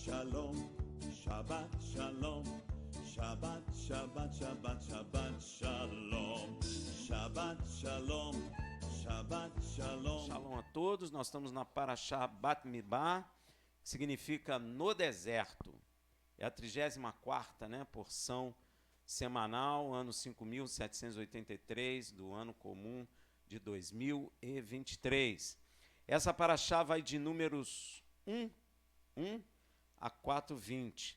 Shalom, Shabbat Shalom, Shabbat, Shabbat, Shabbat, Shabbat Shalom, Shabbat Shalom, Shabbat Shalom. Shalom a todos, nós estamos na Parashá Bat Midbar, que significa no deserto. É a 34ª, porção semanal, ano 5.783 do ano comum de 2023. Essa Parashá vai de números 1 a 4:20.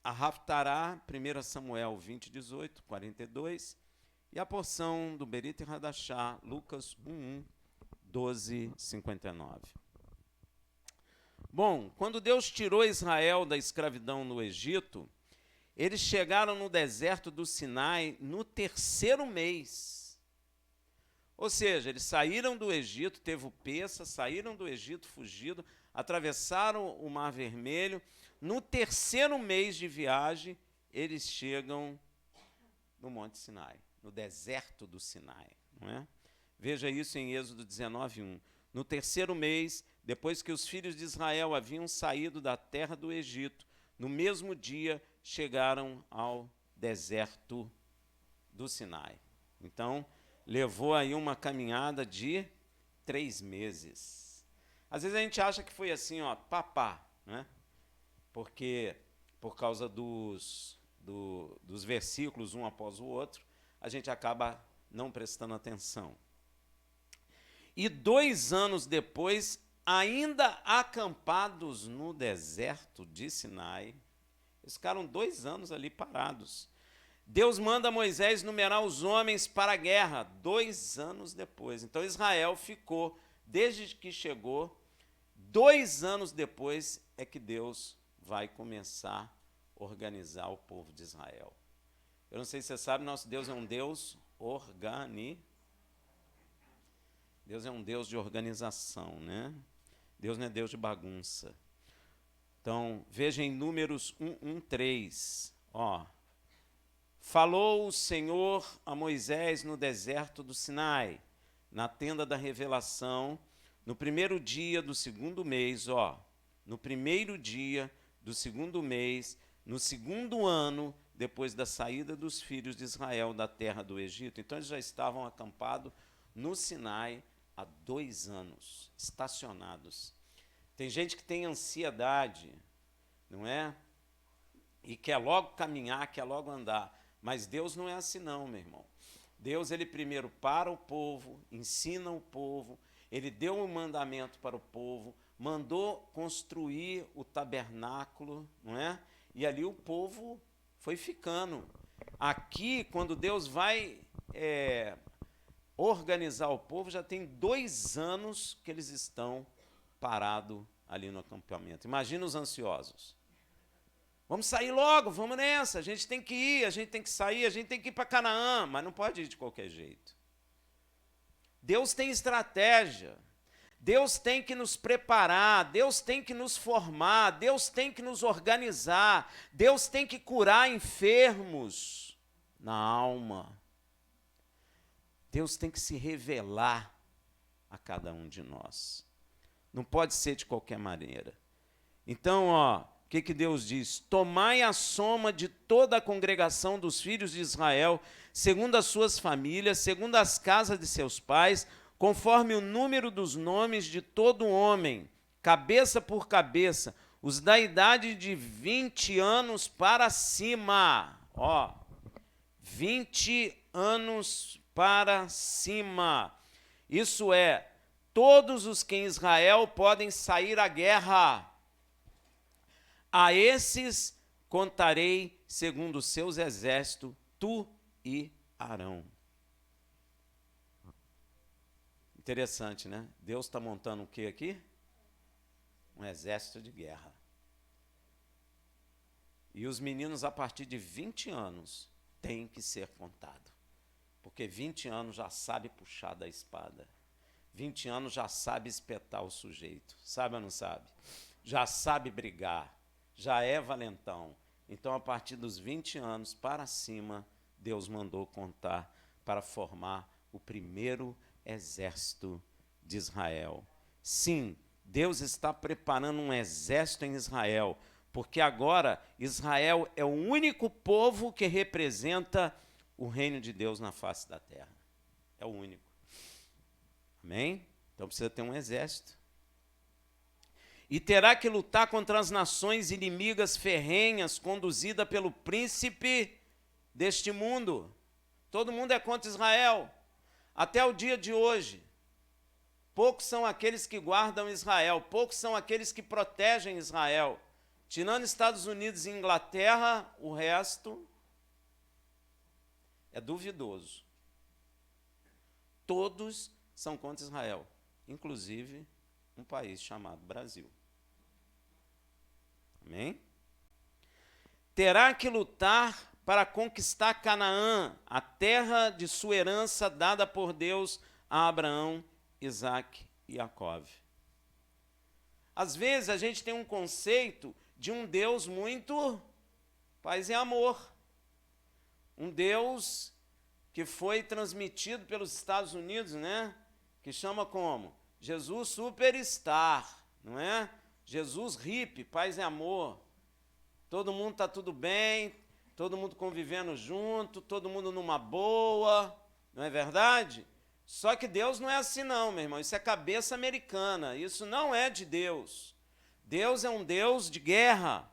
A Haftará, 1 Samuel 20:18, 42. E a porção do Berit Hadashá, Lucas 1:1, 12:59. Bom, quando Deus tirou Israel da escravidão no Egito, eles chegaram no deserto do Sinai no 3º mês. Ou seja, eles saíram do Egito, teve o Peça, saíram do Egito fugido, atravessaram o Mar Vermelho. No 3º mês de viagem, eles chegam no Monte Sinai, no deserto do Sinai, não é? Veja isso em Êxodo 19:1. No 3º mês, depois que os filhos de Israel haviam saído da terra do Egito, no mesmo dia chegaram ao deserto do Sinai. Então, levou aí uma caminhada de 3 meses. Às vezes a gente acha que foi assim, papá, né? Porque, por causa dos versículos um após o outro, a gente acaba não prestando atenção. E 2 anos depois, ainda acampados no deserto de Sinai, eles ficaram 2 anos ali parados. Deus manda Moisés numerar os homens para a guerra, 2 anos depois. Então Israel ficou, desde que chegou, 2 anos depois é que Deus vai começar a organizar o povo de Israel. Eu não sei se você sabe, nosso Deus é um Deus Deus é um Deus de organização, né? Deus não é Deus de bagunça. Então, veja em Números 1:3. Falou o Senhor a Moisés no deserto do Sinai, na tenda da revelação, no 1º dia do 2º mês, no 1º dia do 2º mês, no 2º ano, depois da saída dos filhos de Israel da terra do Egito. Então, eles já estavam acampados no Sinai há 2 anos, estacionados. Tem gente que tem ansiedade, não é? E quer logo caminhar, quer logo andar. Mas Deus não é assim não, meu irmão. Deus, ele primeiro para o povo, ensina o povo, ele deu um mandamento para o povo, mandou construir o tabernáculo, não é? E ali o povo foi ficando. Aqui, quando Deus vai organizar o povo, já tem 2 anos que eles estão parados ali no acampamento. Imagina os ansiosos. Vamos sair logo, vamos nessa, a gente tem que ir, a gente tem que sair, a gente tem que ir para Canaã, mas não pode ir de qualquer jeito. Deus tem estratégia, Deus tem que nos preparar, Deus tem que nos formar, Deus tem que nos organizar, Deus tem que curar enfermos na alma. Deus tem que se revelar a cada um de nós. Não pode ser de qualquer maneira. Então, o que Deus diz? Tomai a soma de toda a congregação dos filhos de Israel, segundo as suas famílias, segundo as casas de seus pais, conforme o número dos nomes de todo homem, cabeça por cabeça, os da idade de 20 anos para cima. 20 anos para cima. Isso é, todos os que em Israel podem sair à guerra. A esses contarei segundo os seus exércitos, tu e Arão. Interessante, né? Deus está montando o que aqui? Um exército de guerra. E os meninos, a partir de 20 anos, têm que ser contados. Porque 20 anos já sabe puxar da espada. 20 anos já sabe espetar o sujeito. Sabe ou não sabe? Já sabe brigar. Já é valentão. Então, a partir dos 20 anos para cima, Deus mandou contar para formar o primeiro exército de Israel. Sim, Deus está preparando um exército em Israel, porque agora Israel é o único povo que representa o reino de Deus na face da terra. É o único. Amém? Então precisa ter um exército. E terá que lutar contra as nações inimigas ferrenhas, conduzida pelo príncipe deste mundo. Todo mundo é contra Israel. Até o dia de hoje. Poucos são aqueles que guardam Israel, poucos são aqueles que protegem Israel. Tirando Estados Unidos e Inglaterra, o resto é duvidoso. Todos são contra Israel, inclusive um país chamado Brasil. Amém? Terá que lutar para conquistar Canaã, a terra de sua herança dada por Deus a Abraão, Isaac e Jacó. Às vezes a gente tem um conceito de um Deus muito paz e amor. Um Deus que foi transmitido pelos Estados Unidos, né? Que chama como? Jesus Superstar, não é? Jesus hippie, paz e amor. Todo mundo está tudo bem, todo mundo convivendo junto, todo mundo numa boa, não é verdade? Só que Deus não é assim não, meu irmão, isso é cabeça americana, isso não é de Deus. Deus é um Deus de guerra.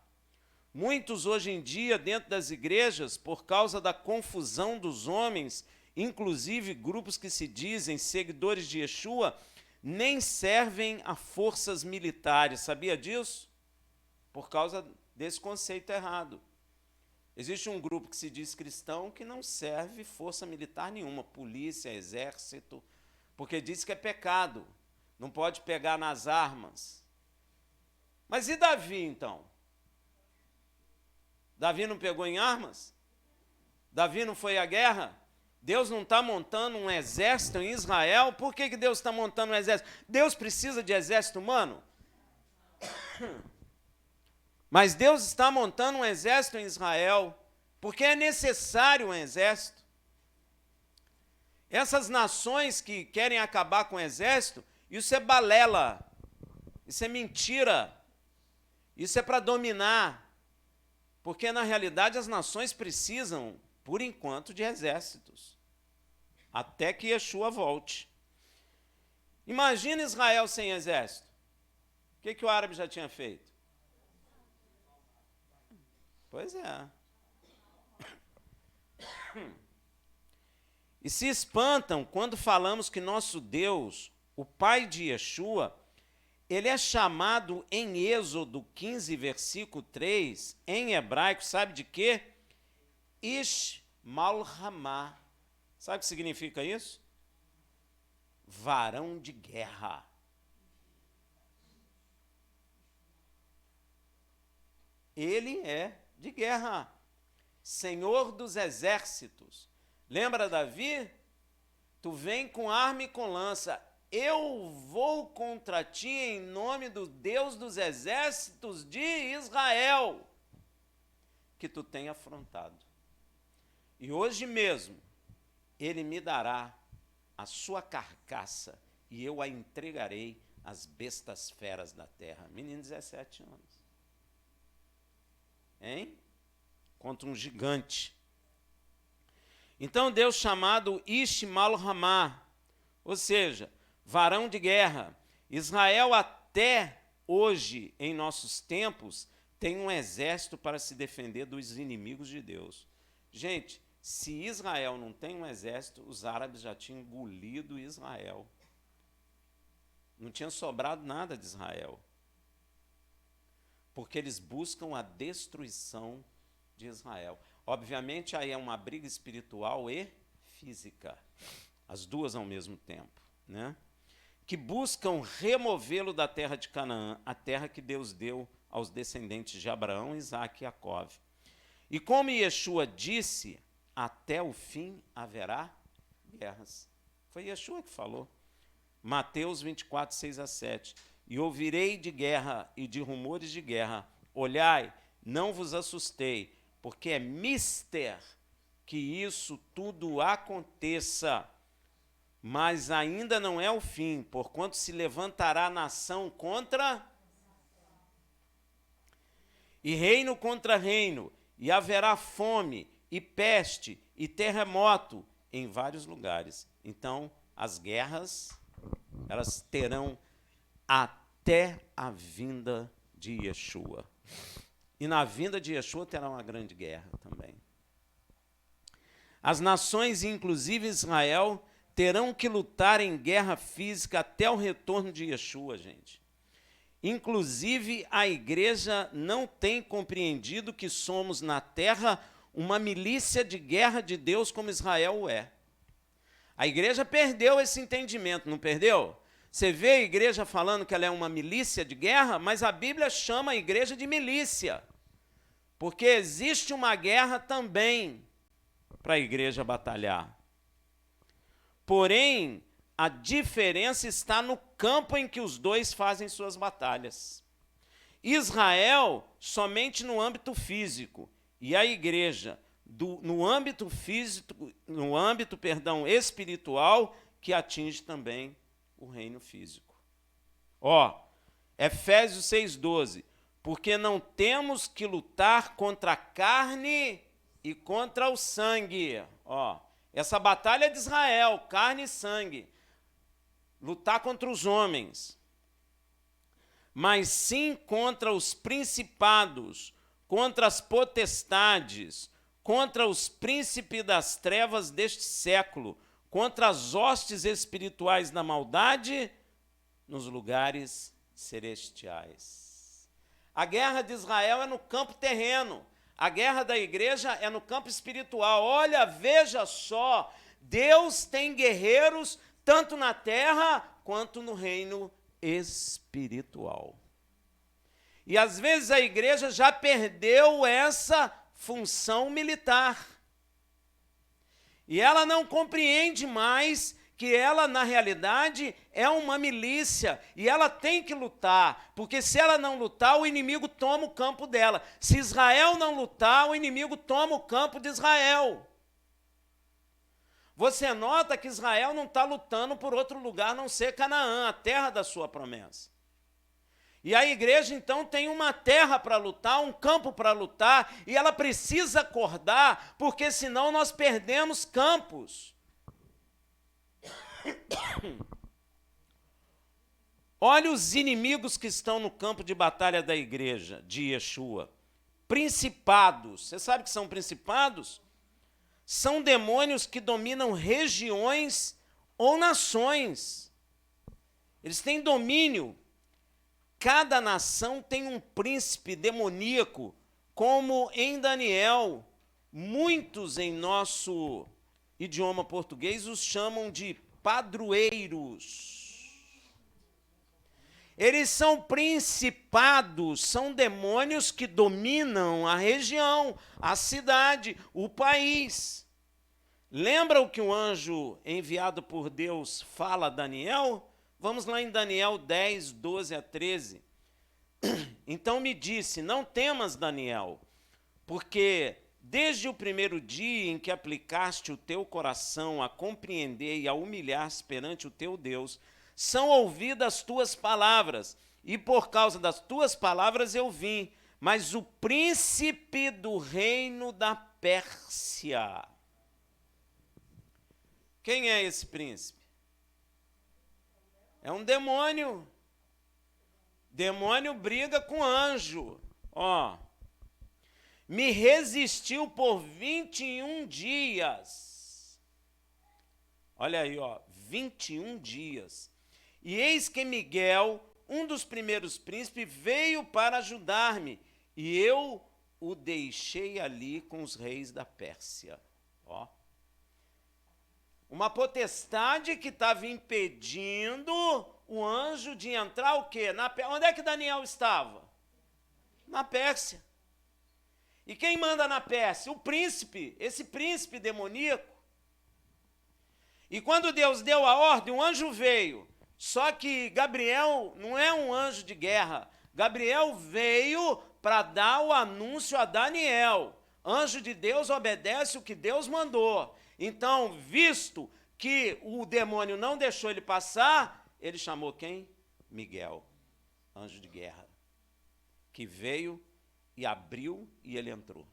Muitos hoje em dia, dentro das igrejas, por causa da confusão dos homens, inclusive grupos que se dizem seguidores de Yeshua, nem servem a forças militares, sabia disso? Por causa desse conceito errado. Existe um grupo que se diz cristão que não serve força militar nenhuma, polícia, exército, porque diz que é pecado, não pode pegar nas armas. Mas e Davi, então? Davi não pegou em armas? Davi não foi à guerra? Deus não está montando um exército em Israel? Por que Deus está montando um exército? Deus precisa de exército humano? Mas Deus está montando um exército em Israel, porque é necessário um exército. Essas nações que querem acabar com o exército, isso é balela, isso é mentira, isso é para dominar, porque na realidade as nações precisam, por enquanto, de exércitos, até que Yeshua volte. Imagina Israel sem exército. O que o árabe já tinha feito? Pois é. E se espantam quando falamos que nosso Deus, o Pai de Yeshua, ele é chamado em Êxodo 15, versículo 3, em hebraico, sabe de quê? Ish Malhamah. Sabe o que significa isso? Varão de guerra. Ele é de guerra, Senhor dos exércitos. Lembra Davi? Tu vem com arma e com lança. Eu vou contra ti em nome do Deus dos exércitos de Israel, que tu tem afrontado. E hoje mesmo, ele me dará a sua carcaça e eu a entregarei às bestas feras da terra. Menino de 17 anos. Hein? Contra um gigante. Então Deus chamado Ish Malhamah, ou seja, varão de guerra. Israel até hoje, em nossos tempos, tem um exército para se defender dos inimigos de Deus. Gente, se Israel não tem um exército, os árabes já tinham engolido Israel. Não tinha sobrado nada de Israel. Porque eles buscam a destruição de Israel. Obviamente, aí é uma briga espiritual e física, as duas ao mesmo tempo, né? Que buscam removê-lo da terra de Canaã, a terra que Deus deu aos descendentes de Abraão, Isaac e Jacó. E como Yeshua disse, até o fim haverá guerras. Foi Yeshua que falou. Mateus 24, 6-7. E ouvirei de guerra e de rumores de guerra. Olhai, não vos assustei, porque é mister que isso tudo aconteça. mas ainda não é o fim, porquanto se levantará nação contra e reino contra reino, e haverá fome e peste e terremoto em vários lugares. Então, as guerras, elas terão até a vinda de Yeshua. E na vinda de Yeshua terá uma grande guerra também. As nações, inclusive Israel, terão que lutar em guerra física até o retorno de Yeshua, gente. Inclusive, a igreja não tem compreendido que somos na terra uma milícia de guerra de Deus como Israel é. A igreja perdeu esse entendimento, não perdeu? Você vê a igreja falando que ela é uma milícia de guerra, mas a Bíblia chama a igreja de milícia, porque existe uma guerra também para a igreja batalhar. Porém, a diferença está no campo em que os dois fazem suas batalhas. Israel somente no âmbito físico e a igreja no âmbito físico, espiritual, que atinge também o reino físico. Efésios 6,12, porque não temos que lutar contra a carne e contra o sangue. Essa batalha é de Israel, carne e sangue. Lutar contra os homens, mas sim contra os principados, contra as potestades, contra os príncipes das trevas deste século, contra as hostes espirituais da maldade nos lugares celestiais. A guerra de Israel é no campo terreno, a guerra da igreja é no campo espiritual. Olha, veja só, Deus tem guerreiros tanto na terra quanto no reino espiritual. E às vezes a igreja já perdeu essa função militar. E ela não compreende mais que ela, na realidade, é uma milícia, e ela tem que lutar, porque se ela não lutar, o inimigo toma o campo dela. Se Israel não lutar, o inimigo toma o campo de Israel. Você nota que Israel não está lutando por outro lugar a não ser Canaã, a terra da sua promessa. E a igreja, então, tem uma terra para lutar, um campo para lutar, e ela precisa acordar, porque senão nós perdemos campos. Olha os inimigos que estão no campo de batalha da igreja, de Yeshua. Principados. Você sabe o que são principados? São demônios que dominam regiões ou nações. Eles têm domínio. Cada nação tem um príncipe demoníaco, como em Daniel. Muitos em nosso idioma português os chamam de padroeiros. Eles são principados, são demônios que dominam a região, a cidade, o país. Lembra o que o anjo enviado por Deus fala a Daniel? Vamos lá em Daniel 10, 12 a 13. Então me disse, não temas, Daniel, porque desde o primeiro dia em que aplicaste o teu coração a compreender e a humilhar-se perante o teu Deus, são ouvidas as tuas palavras, e por causa das tuas palavras eu vim, mas o príncipe do reino da Pérsia. Quem é esse príncipe? É um demônio. Demônio briga com anjo. Me resistiu por 21 dias. Olha aí, 21 dias. E eis que Miguel, um dos primeiros príncipes, veio para ajudar-me, e eu o deixei ali com os reis da Pérsia. Uma potestade que estava impedindo o anjo de entrar o quê? Onde é que Daniel estava? Na Pérsia. E quem manda na Pérsia? O príncipe, esse príncipe demoníaco. E quando Deus deu a ordem, o anjo veio. Só que Gabriel não é um anjo de guerra. Gabriel veio para dar o anúncio a Daniel. Anjo de Deus obedece o que Deus mandou. Então, visto que o demônio não deixou ele passar, ele chamou quem? Miguel, anjo de guerra, que veio e abriu e ele entrou.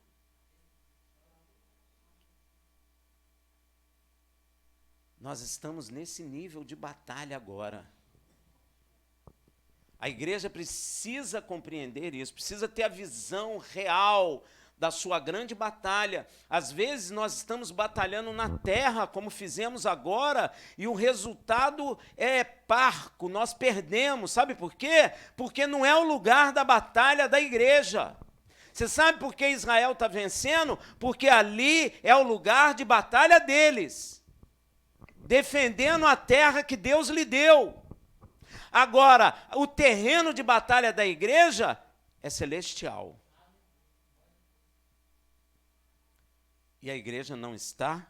Nós estamos nesse nível de batalha agora. A igreja precisa compreender isso, precisa ter a visão real da sua grande batalha. Às vezes nós estamos batalhando na terra, como fizemos agora, e o resultado é parco, nós perdemos. Sabe por quê? Porque não é o lugar da batalha da igreja. Você sabe por que Israel está vencendo? Porque ali é o lugar de batalha deles, defendendo a terra que Deus lhe deu. Agora, o terreno de batalha da igreja é celestial. E a igreja não está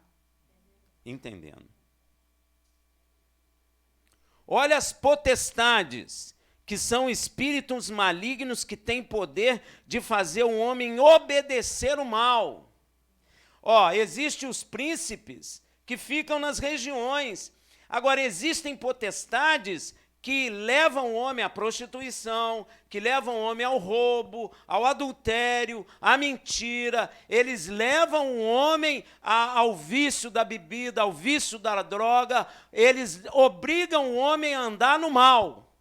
entendendo. Olha as potestades, que são espíritos malignos que têm poder de fazer o homem obedecer o mal. Existem os príncipes que ficam nas regiões. Agora, existem potestades que levam o homem à prostituição, que levam o homem ao roubo, ao adultério, à mentira. Eles levam o homem ao vício da bebida, ao vício da droga. Eles obrigam o homem a andar no mal.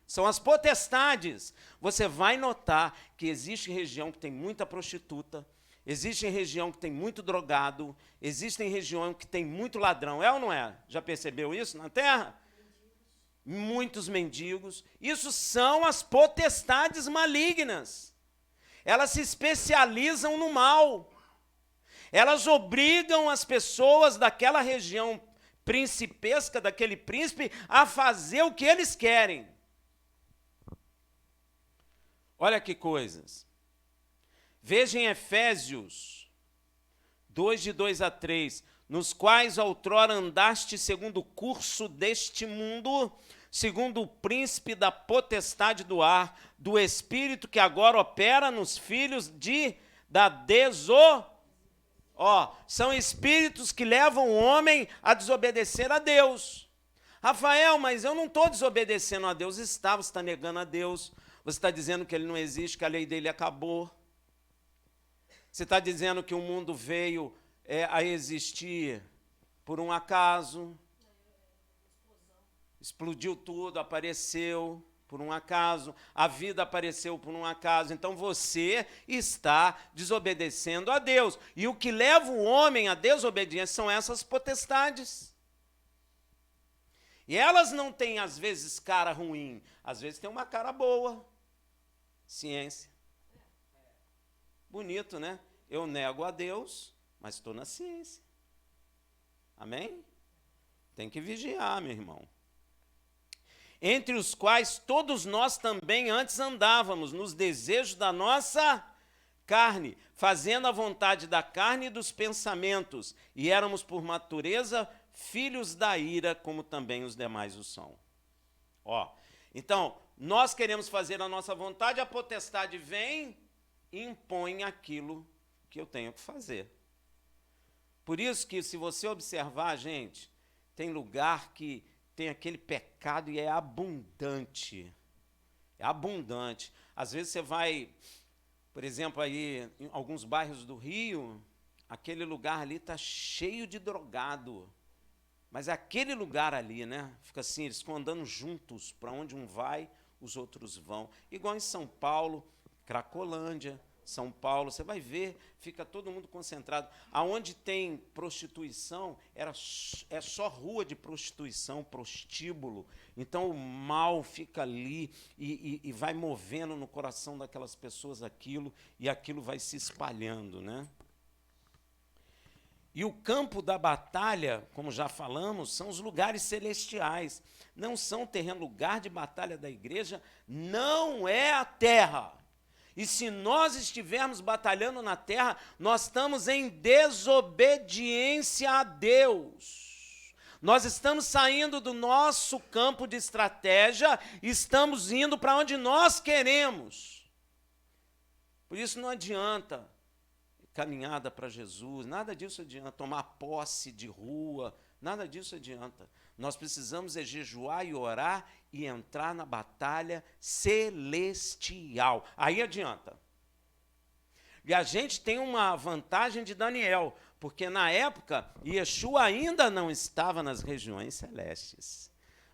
São as potestades. Você vai notar que existe região que tem muita prostituta, existe região que tem muito drogado, existe região que tem muito ladrão. É ou não é? Já percebeu isso na terra? Muitos mendigos. Isso são as potestades malignas. Elas se especializam no mal. Elas obrigam as pessoas daquela região principesca, daquele príncipe, a fazer o que eles querem. Olha que coisas. Veja em Efésios 2, de 2 a 3, nos quais outrora andaste segundo o curso deste mundo, segundo o príncipe da potestade do ar, do espírito que agora opera nos filhos da são espíritos que levam o homem a desobedecer a Deus. Rafael, mas eu não estou desobedecendo a Deus. Você está negando a Deus. Você está dizendo que ele não existe, que a lei dele acabou. Você está dizendo que o mundo veio a existir por um acaso. Explodiu tudo, apareceu por um acaso. A vida apareceu por um acaso. Então você está desobedecendo a Deus. E o que leva o homem à desobediência são essas potestades. E elas não têm, às vezes, cara ruim. Às vezes tem uma cara boa. Ciência. Bonito, né? Eu nego a Deus, mas estou na ciência. Amém? Tem que vigiar, meu irmão. Entre os quais todos nós também antes andávamos, nos desejos da nossa carne, fazendo a vontade da carne e dos pensamentos, e éramos por natureza filhos da ira, como também os demais o são. Então, nós queremos fazer a nossa vontade, a potestade vem e impõe aquilo que eu tenho que fazer. Por isso que, se você observar, gente, tem lugar que tem aquele pecado e é abundante. É abundante. Às vezes você vai, por exemplo, aí em alguns bairros do Rio, aquele lugar ali está cheio de drogado. Mas aquele lugar ali, né? Fica assim, eles ficam andando juntos, para onde um vai, os outros vão. Igual em São Paulo, Cracolândia, São Paulo, você vai ver, fica todo mundo concentrado. Aonde tem prostituição, é só rua de prostituição, prostíbulo. Então o mal fica ali e vai movendo no coração daquelas pessoas aquilo, e aquilo vai se espalhando, né? E o campo da batalha, como já falamos, são os lugares celestiais. Não são terreno, lugar de batalha da igreja não é a terra. E se nós estivermos batalhando na terra, nós estamos em desobediência a Deus. Nós estamos saindo do nosso campo de estratégia e estamos indo para onde nós queremos. Por isso não adianta caminhada para Jesus, nada disso adianta, tomar posse de rua, Nada disso adianta. Nós precisamos jejuar e orar e entrar na batalha celestial. Aí adianta. E a gente tem uma vantagem de Daniel, porque na época Yeshua ainda não estava nas regiões celestes.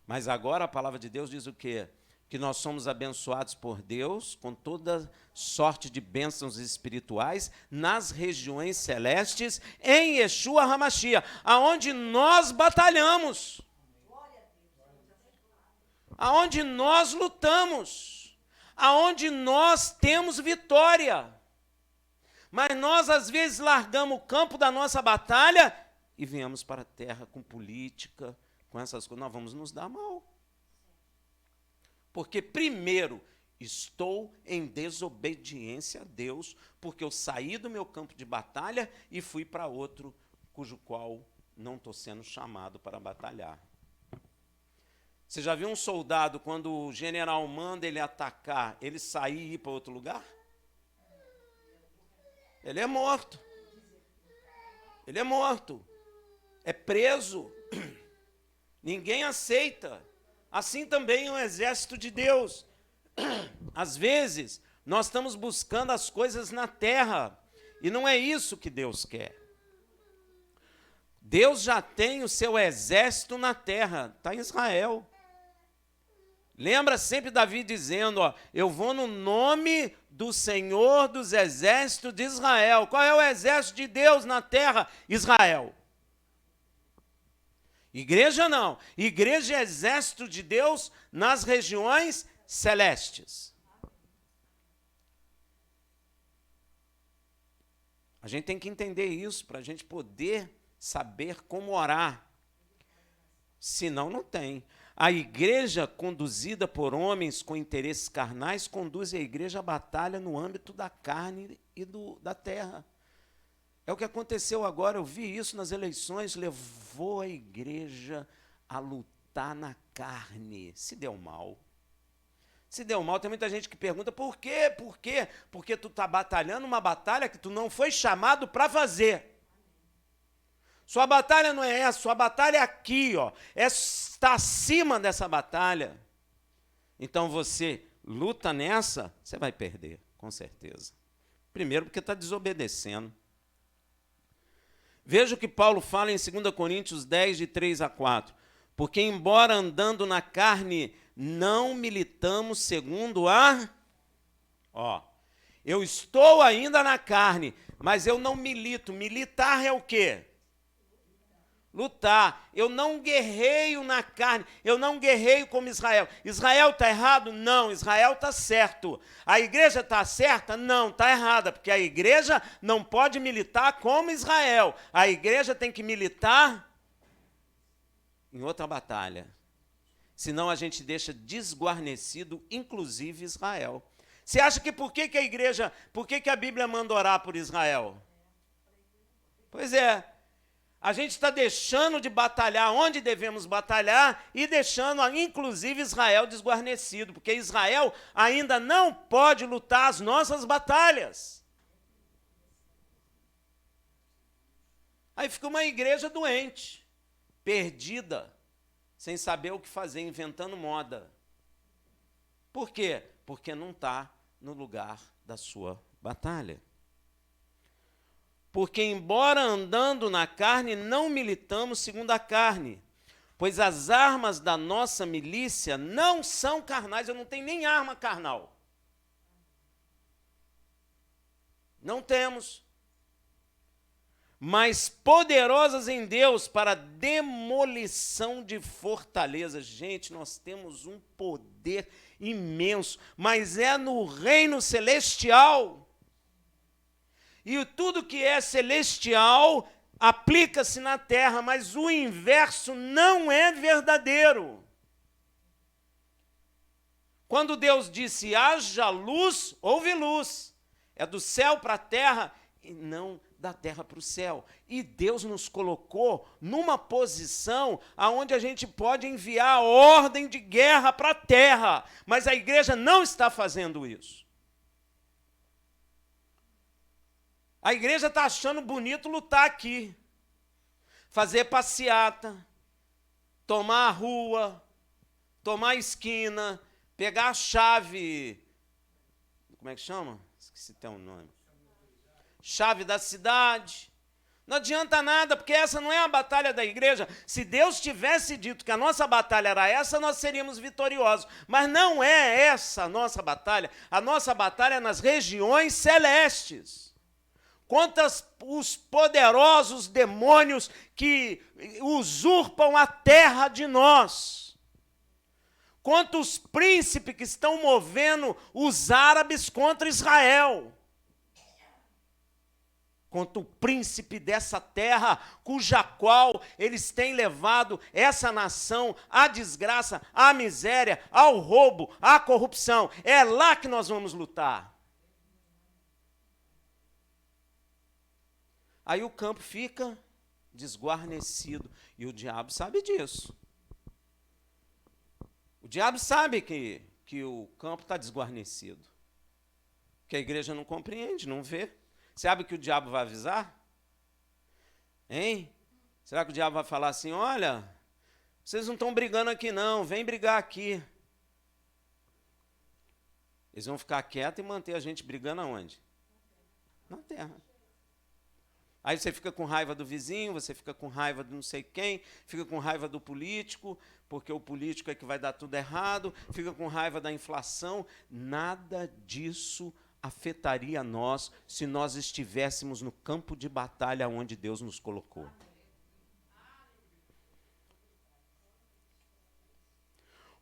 Mas agora a palavra de Deus diz o quê? Que nós somos abençoados por Deus com toda sorte de bênçãos espirituais nas regiões celestes em Yeshua HaMashiach, aonde nós batalhamos, aonde nós lutamos, aonde nós temos vitória. Mas nós, às vezes, largamos o campo da nossa batalha e viemos para a terra com política, com essas coisas. Nós vamos nos dar mal. Porque, primeiro, estou em desobediência a Deus, porque eu saí do meu campo de batalha e fui para outro, cujo qual não estou sendo chamado para batalhar. Você já viu um soldado, quando o general manda ele atacar, ele sair e ir para outro lugar? Ele é morto. Ele é morto. É preso. Ninguém aceita. Assim também é o exército de Deus. Às vezes, nós estamos buscando as coisas na terra, e não é isso que Deus quer. Deus já tem o seu exército na terra, está em Israel. Lembra sempre Davi dizendo, ó, eu vou no nome do Senhor dos exércitos de Israel. Qual é o exército de Deus na terra? Israel. Igreja não. Igreja é exército de Deus nas regiões celestes. A gente tem que entender isso para a gente poder saber como orar. Senão, não tem. A igreja conduzida por homens com interesses carnais conduz a igreja à batalha no âmbito da carne e da terra. É o que aconteceu agora, eu vi isso nas eleições, levou a igreja a lutar na carne. Se deu mal. Se deu mal, tem muita gente que pergunta, por quê? Por quê? Porque tu está batalhando uma batalha que tu não foi chamado para fazer. Sua batalha não é essa, sua batalha é aqui, ó. Está acima dessa batalha. Então você luta nessa, você vai perder, com certeza. Primeiro porque está desobedecendo. Veja o que Paulo fala em 2 Coríntios 10, de 3 a 4. Porque embora andando na carne, não militamos segundo a... eu estou ainda na carne, mas eu não milito. Militar é o quê? Lutar. Eu não guerreio na carne, eu não guerreio como Israel. Israel está errado? Não, Israel está certo. A igreja está certa? Não, está errada, porque a igreja não pode militar como Israel. A igreja tem que militar em outra batalha. Senão a gente deixa desguarnecido, inclusive Israel. Você acha que por que a Bíblia manda orar por Israel? Pois é. A gente está deixando de batalhar onde devemos batalhar e deixando, inclusive, Israel desguarnecido, porque Israel ainda não pode lutar as nossas batalhas. Aí fica uma igreja doente, perdida, sem saber o que fazer, inventando moda. Por quê? Porque não está no lugar da sua batalha. Porque, embora andando na carne, não militamos segundo a carne, pois as armas da nossa milícia não são carnais. Eu não tenho nem arma carnal. Não temos. Mas poderosas em Deus para demolição de fortalezas. Gente, nós temos um poder imenso, mas é no reino celestial. E tudo que é celestial aplica-se na terra, mas o inverso não é verdadeiro. Quando Deus disse, haja luz, houve luz. É do céu para a terra e não da terra para o céu. E Deus nos colocou numa posição onde a gente pode enviar a ordem de guerra para a terra, mas a igreja não está fazendo isso. A igreja está achando bonito lutar aqui. fazer passeata, tomar a rua, tomar a esquina, pegar a chave, como é que chama? Esqueci até o nome. Chave da cidade. Não adianta nada, porque essa não é a batalha da igreja. Se Deus tivesse dito que a nossa batalha era essa, nós seríamos vitoriosos. Mas não é essa a nossa batalha. A nossa batalha é nas regiões celestes. Contra os poderosos demônios que usurpam a terra de nós. Contra os príncipes que estão movendo os árabes contra Israel. Contra o príncipe dessa terra, cuja qual eles têm levado essa nação à desgraça, à miséria, ao roubo, à corrupção. É lá que nós vamos lutar. Aí o campo fica desguarnecido. E o diabo sabe disso. O diabo sabe que o campo está desguarnecido. Que a igreja não compreende, não vê. Sabe que o diabo vai avisar? Hein? Será que o diabo vai falar assim, olha, vocês não estão brigando aqui não, vem brigar aqui. Eles vão ficar quietos e manter a gente brigando aonde? Na terra. Aí você fica com raiva do vizinho, você fica com raiva de não sei quem, fica com raiva do político, porque o político é que vai dar tudo errado, fica com raiva da inflação. Nada disso afetaria nós se nós estivéssemos no campo de batalha onde Deus nos colocou.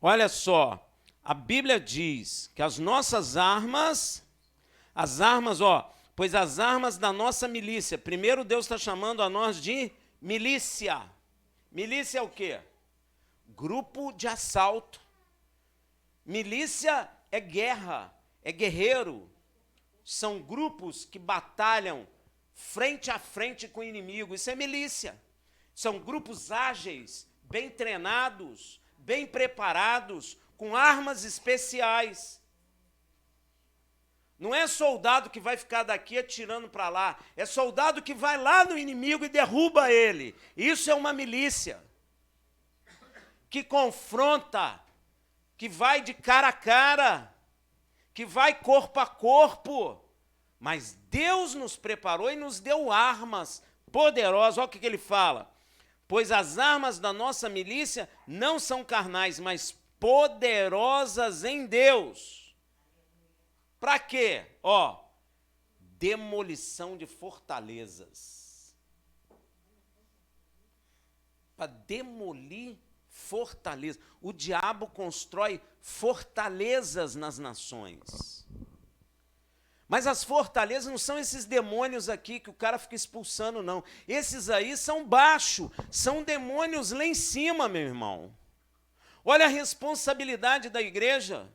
Olha só, a Bíblia diz que as nossas armas, pois as armas da nossa milícia, primeiro Deus está chamando a nós de milícia. Milícia é o quê? Grupo de assalto. Milícia é guerra, é guerreiro. São grupos que batalham frente a frente com o inimigo. Isso é milícia. São grupos ágeis, bem treinados, bem preparados, com armas especiais. Não é soldado que vai ficar daqui atirando para lá. É soldado que vai lá no inimigo e derruba ele. Isso é uma milícia. Que confronta, que vai de cara a cara, que vai corpo a corpo, mas Deus nos preparou e nos deu armas poderosas. Olha o que ele fala. Pois as armas da nossa milícia não são carnais, mas poderosas em Deus. Para quê? Demolição de fortalezas. Para demolir fortaleza. O diabo constrói fortalezas nas nações. Mas as fortalezas não são esses demônios aqui que o cara fica expulsando, não. Esses aí são baixos, são demônios lá em cima, meu irmão. Olha a responsabilidade da igreja.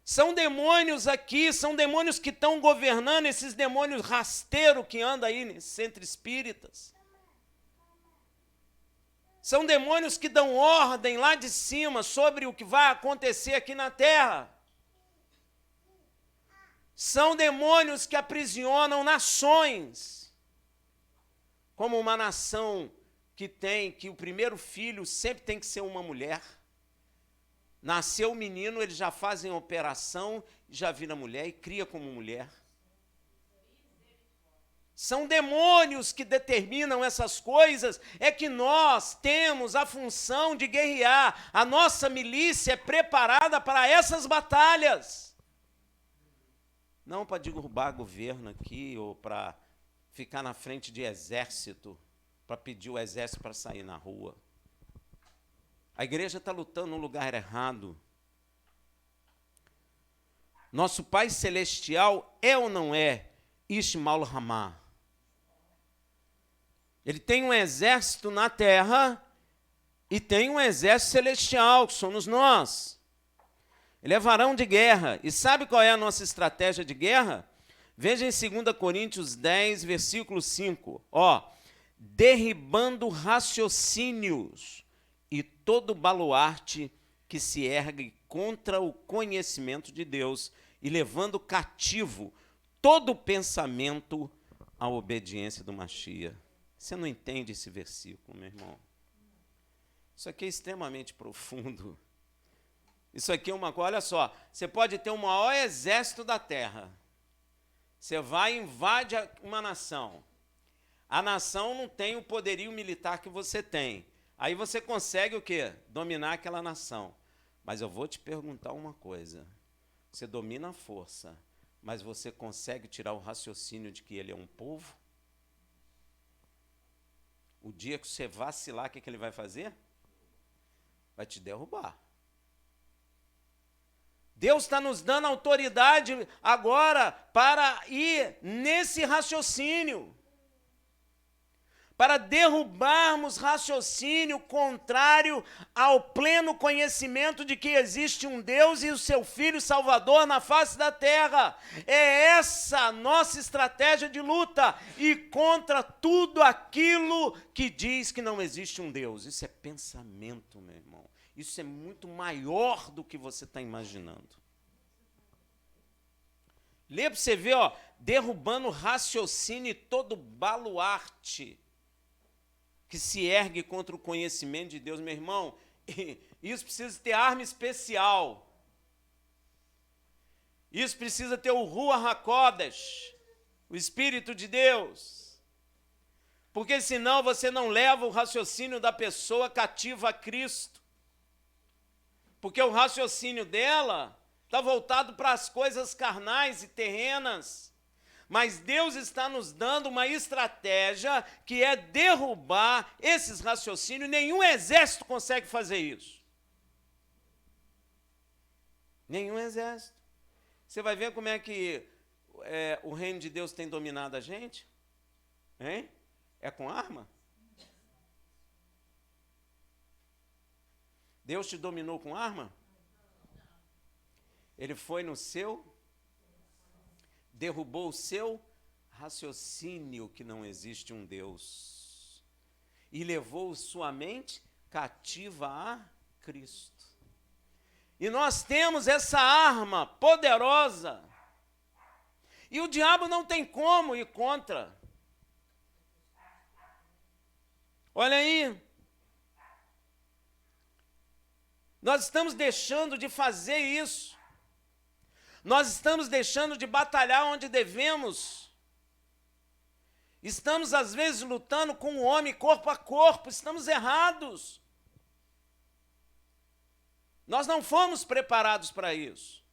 São demônios aqui, são demônios que estão governando, esses demônios rasteiros que andam aí nesses centros espíritas. São demônios que dão ordem lá de cima sobre o que vai acontecer aqui na terra. São demônios que aprisionam nações. Como uma nação que o primeiro filho sempre tem que ser uma mulher. Nasceu o menino, eles já fazem a operação, já vira mulher e cria como mulher. São demônios que determinam essas coisas, é que nós temos a função de guerrear. A nossa milícia é preparada para essas batalhas. Não para derrubar governo aqui, ou para ficar na frente de exército, para pedir o exército para sair na rua. A igreja está lutando no lugar errado. Nosso Pai Celestial é ou não é Ishmael Ramá? Ele tem um exército na terra e tem um exército celestial, que somos nós. Ele é varão de guerra. E sabe qual é a nossa estratégia de guerra? Veja em 2 Coríntios 10, versículo 5. Derribando raciocínios e todo baluarte que se ergue contra o conhecimento de Deus e levando cativo todo pensamento a obediência do Mashiach. Você não entende esse versículo, meu irmão? Isso aqui é extremamente profundo. Isso aqui é uma coisa, olha só, você pode ter o maior exército da terra. Você vai e invade uma nação. A nação não tem o poderio militar que você tem. Aí você consegue o quê? Dominar aquela nação. Mas eu vou te perguntar uma coisa. Você domina a força, mas você consegue tirar o raciocínio de que ele é um povo? O dia que você vacilar, o que ele vai fazer? Vai te derrubar. Deus está nos dando autoridade agora para ir nesse raciocínio, para derrubarmos raciocínio contrário ao pleno conhecimento de que existe um Deus e o seu Filho Salvador na face da terra. É essa a nossa estratégia de luta e contra tudo aquilo que diz que não existe um Deus. Isso é pensamento, meu irmão. Isso é muito maior do que você está imaginando. Lê para você ver, ó, derrubando raciocínio e todo baluarte que se ergue contra o conhecimento de Deus, meu irmão. Isso precisa ter arma especial. Isso precisa ter o Ruach HaKodesh, o Espírito de Deus. Porque senão você não leva o raciocínio da pessoa cativa a Cristo. Porque o raciocínio dela está voltado para as coisas carnais e terrenas. Mas Deus está nos dando uma estratégia que é derrubar esses raciocínios. Nenhum exército consegue fazer isso. Nenhum exército. Você vai ver como é que o reino de Deus tem dominado a gente? Hein? É com arma? Deus te dominou com arma? Ele foi no seu, derrubou o seu raciocínio que não existe um Deus e levou sua mente cativa a Cristo. E nós temos essa arma poderosa e o diabo não tem como ir contra. Olha aí. Nós estamos deixando de fazer isso. Nós estamos deixando de batalhar onde devemos. Estamos, às vezes, lutando com o homem corpo a corpo. Estamos errados. Nós não fomos preparados para isso.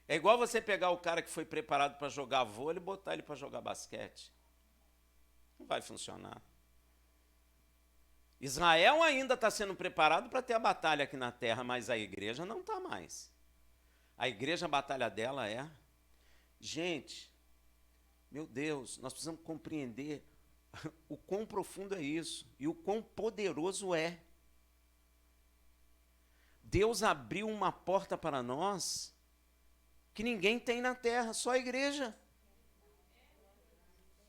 É igual você pegar o cara que foi preparado para jogar vôlei e botar ele para jogar basquete. Não vai funcionar. Israel ainda está sendo preparado para ter a batalha aqui na terra, mas a igreja não está mais. A igreja, a batalha dela é... Gente, meu Deus, nós precisamos compreender o quão profundo é isso e o quão poderoso é. Deus abriu uma porta para nós que ninguém tem na terra, só a igreja.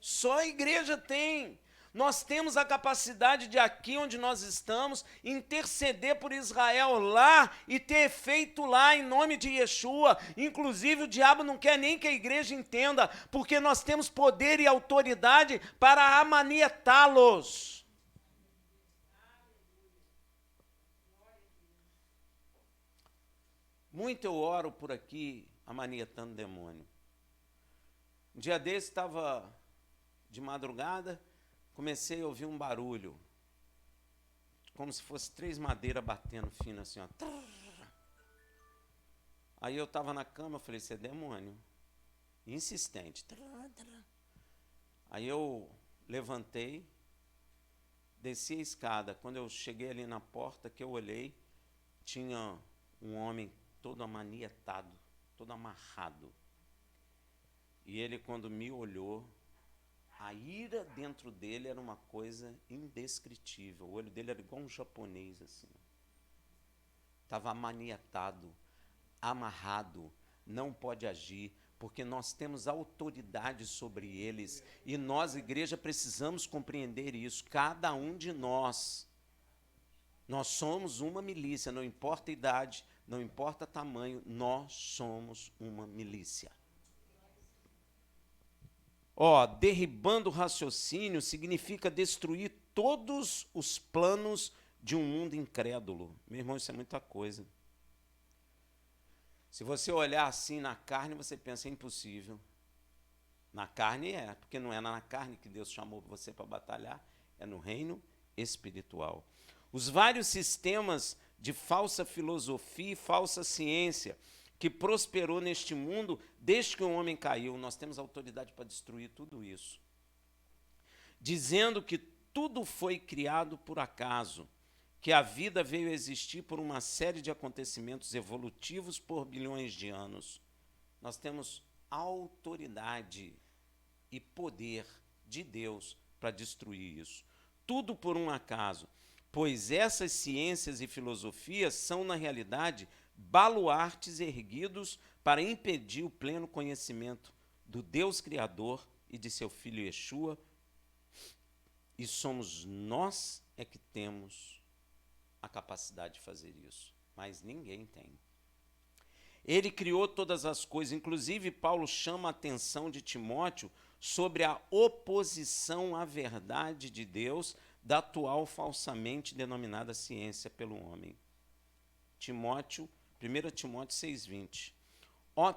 Só a igreja tem. Nós temos a capacidade de aqui onde nós estamos, interceder por Israel lá e ter efeito lá em nome de Yeshua. Inclusive o diabo não quer nem que a igreja entenda, porque nós temos poder e autoridade para amanietá-los. Muito eu oro por aqui, amanietando demônio. Um dia desse estava de madrugada, comecei a ouvir um barulho, como se fosse 3 madeiras batendo fino assim, ó. Aí eu estava na cama, eu falei, isso é demônio. Insistente. Aí eu levantei, desci a escada. Quando eu cheguei ali na porta, que eu olhei, tinha um homem todo amanietado, todo amarrado. E ele, quando me olhou, a ira dentro dele era uma coisa indescritível. O olho dele era igual um japonês, assim. Estava amanietado, amarrado, não pode agir, porque nós temos autoridade sobre eles. E nós, igreja, precisamos compreender isso. Cada um de nós. Nós somos uma milícia, não importa a idade, não importa tamanho, nós somos uma milícia. derribando o raciocínio significa destruir todos os planos de um mundo incrédulo. Meu irmão, isso é muita coisa. Se você olhar assim na carne, você pensa, é impossível. Na carne porque não é na carne que Deus chamou você para batalhar, é no reino espiritual. Os vários sistemas de falsa filosofia e falsa ciência que prosperou neste mundo desde que o homem caiu, nós temos autoridade para destruir tudo isso. Dizendo que tudo foi criado por acaso, que a vida veio a existir por uma série de acontecimentos evolutivos por bilhões de anos. Nós temos autoridade e poder de Deus para destruir isso. Tudo por um acaso, pois essas ciências e filosofias são, na realidade, baluartes erguidos para impedir o pleno conhecimento do Deus Criador e de seu Filho Yeshua, e somos nós que temos a capacidade de fazer isso, mas ninguém tem. Ele criou todas as coisas, inclusive Paulo chama a atenção de Timóteo sobre a oposição à verdade de Deus da atual falsamente denominada ciência pelo homem. 1 Timóteo 6,20.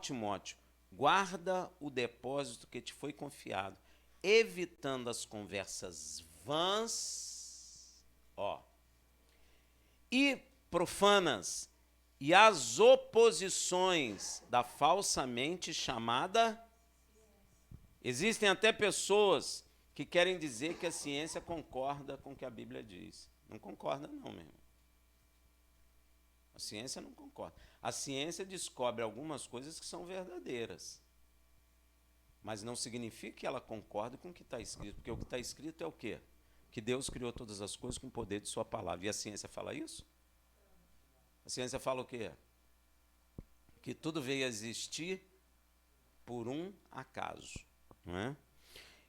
Timóteo, guarda o depósito que te foi confiado, evitando as conversas vãs, e profanas, e as oposições da falsamente chamada. Existem até pessoas que querem dizer que a ciência concorda com o que a Bíblia diz. Não concorda não, meu irmão. A ciência não concorda. A ciência descobre algumas coisas que são verdadeiras, mas não significa que ela concorde com o que está escrito, porque o que está escrito é o quê? Que Deus criou todas as coisas com o poder de sua palavra. E a ciência fala isso? A ciência fala o quê? Que tudo veio a existir por um acaso. Não é?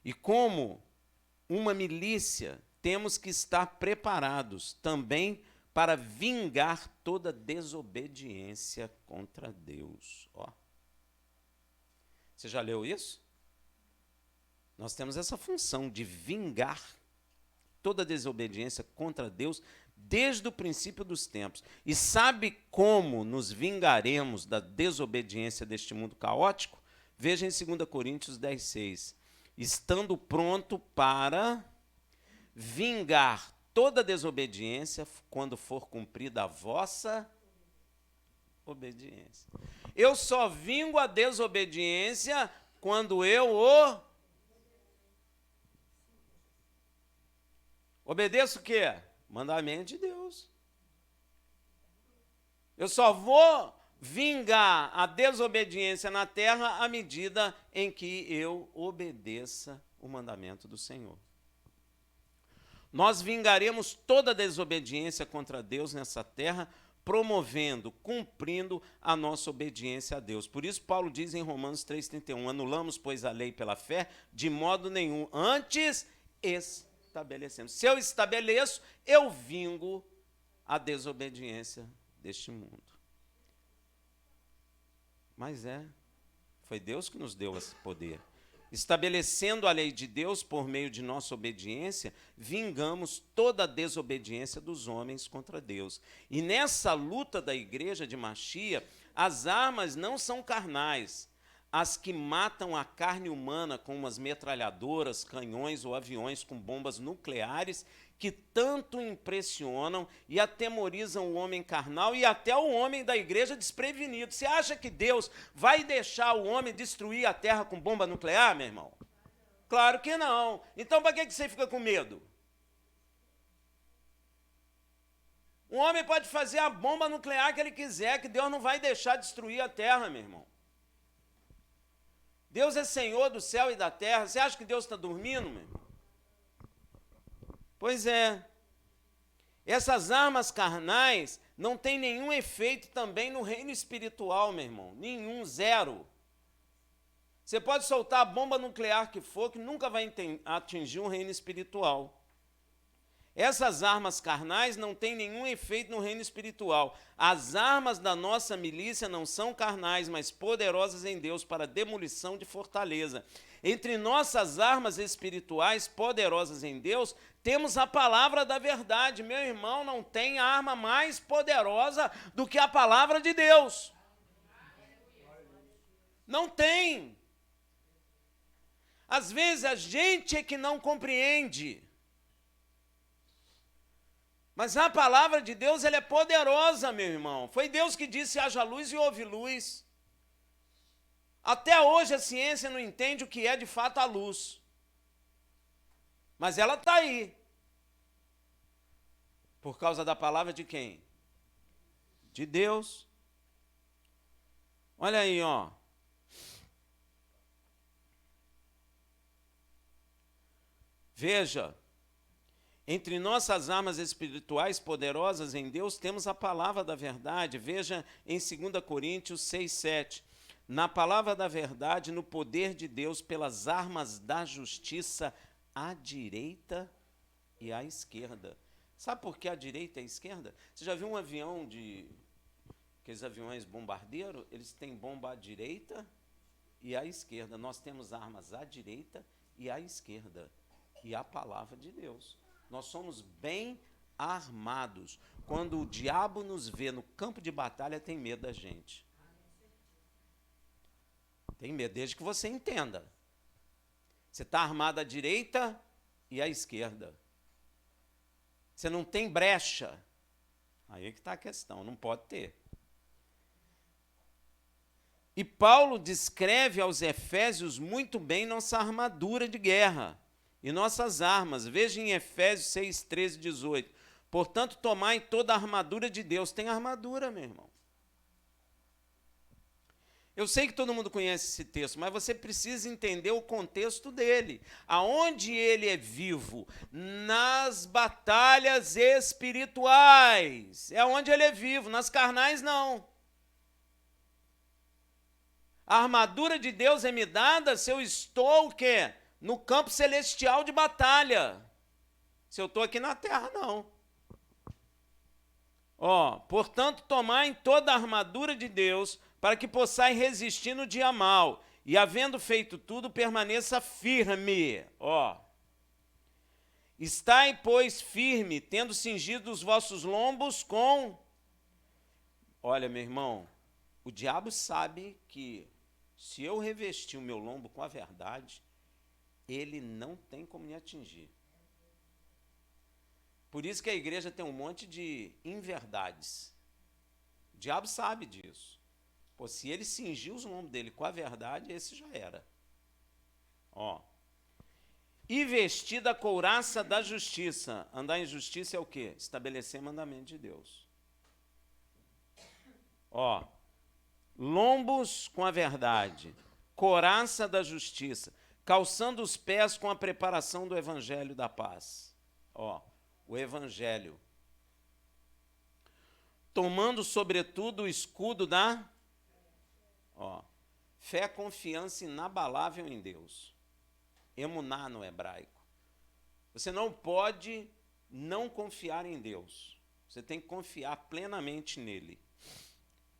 E como uma milícia, temos que estar preparados também para vingar toda desobediência contra Deus. Você já leu isso? Nós temos essa função de vingar toda desobediência contra Deus desde o princípio dos tempos. E sabe como nos vingaremos da desobediência deste mundo caótico? Veja em 2 Coríntios 10,6. Estando pronto para vingar toda desobediência quando for cumprida a vossa obediência. Eu só vingo a desobediência quando eu obedeço o quê? Mandamento de Deus. Eu só vou vingar a desobediência na terra à medida em que eu obedeça o mandamento do Senhor. Nós vingaremos toda desobediência contra Deus nessa terra, promovendo, cumprindo a nossa obediência a Deus. Por isso Paulo diz em Romanos 3,31, anulamos, pois, a lei pela fé, de modo nenhum, antes estabelecemos. Se eu estabeleço, eu vingo a desobediência deste mundo. Mas foi Deus que nos deu esse poder. Estabelecendo a lei de Deus por meio de nossa obediência, vingamos toda a desobediência dos homens contra Deus. E nessa luta da igreja de Machia, as armas não são carnais, as que matam a carne humana com umas metralhadoras, canhões ou aviões com bombas nucleares que tanto impressionam e atemorizam o homem carnal e até o homem da igreja desprevenido. Você acha que Deus vai deixar o homem destruir a terra com bomba nuclear, meu irmão? Claro que não. Então, para que você fica com medo? O homem pode fazer a bomba nuclear que ele quiser, que Deus não vai deixar destruir a terra, meu irmão. Deus é Senhor do céu e da terra. Você acha que Deus está dormindo, meu irmão? Pois é. Essas armas carnais não têm nenhum efeito também no reino espiritual, meu irmão. Nenhum, zero. Você pode soltar a bomba nuclear que for, que nunca vai atingir um reino espiritual. Essas armas carnais não têm nenhum efeito no reino espiritual. As armas da nossa milícia não são carnais, mas poderosas em Deus para demolição de fortaleza. Entre nossas armas espirituais poderosas em Deus, temos a palavra da verdade. Meu irmão, não tem arma mais poderosa do que a palavra de Deus. Não tem. Às vezes a gente é que não compreende. Mas a palavra de Deus, ela é poderosa, meu irmão. Foi Deus que disse, haja luz e houve luz. Até hoje a ciência não entende o que é de fato a luz. Mas ela está aí. Por causa da palavra de quem? De Deus. Olha aí, ó. Veja. Entre nossas armas espirituais poderosas em Deus, temos a palavra da verdade. Veja em 2 Coríntios 6, 7. Na palavra da verdade, no poder de Deus, pelas armas da justiça, à direita e à esquerda. Sabe por que à direita e à esquerda? Você já viu um avião aqueles aviões bombardeiros? Eles têm bomba à direita e à esquerda. Nós temos armas à direita e à esquerda. E a palavra de Deus. Nós somos bem armados. Quando o diabo nos vê no campo de batalha, tem medo da gente. Tem medo, desde que você entenda. Você está armado à direita e à esquerda. Você não tem brecha. Aí é que está a questão, não pode ter. E Paulo descreve aos Efésios muito bem nossa armadura de guerra. E nossas armas, veja em Efésios 6, 13 e 18. Portanto, tomai toda a armadura de Deus. Tem armadura, meu irmão. Eu sei que todo mundo conhece esse texto, mas você precisa entender o contexto dele. Aonde ele é vivo? Nas batalhas espirituais. É onde ele é vivo, nas carnais não. A armadura de Deus é me dada se eu estou o quê? No campo celestial de batalha. Se eu estou aqui na terra, não. Portanto, tomai toda a armadura de Deus, para que possais resistir no dia mau, e havendo feito tudo, permaneça firme. Estai, pois, firme, tendo cingido os vossos lombos com... Olha, meu irmão, o diabo sabe que se eu revestir o meu lombo com a verdade, ele não tem como me atingir. Por isso que a igreja tem um monte de inverdades. O diabo sabe disso. Se ele cingir os lombos dele com a verdade, esse já era. E vestir da couraça da justiça. Andar em justiça é o quê? Estabelecer mandamento de Deus. Lombos com a verdade. Couraça da justiça. Calçando os pés com a preparação do evangelho da paz. O evangelho. Tomando, sobretudo, o escudo da fé, confiança inabalável em Deus. Emuná no hebraico. Você não pode não confiar em Deus. Você tem que confiar plenamente nele.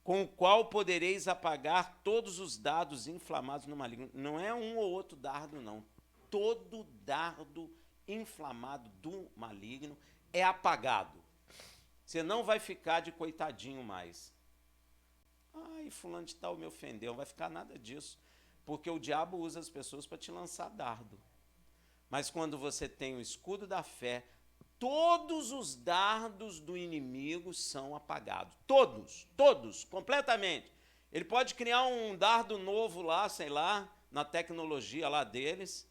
Com o qual podereis apagar todos os dardos inflamados no maligno. Não é um ou outro dardo, não. Todo dardo inflamado do maligno é apagado. Você não vai ficar de coitadinho mais. Ai, fulano de tal me ofendeu. Não vai ficar nada disso. Porque o diabo usa as pessoas para te lançar dardo. Mas quando você tem o escudo da fé, todos os dardos do inimigo são apagados. Todos, completamente. Ele pode criar um dardo novo lá, sei lá, na tecnologia lá deles,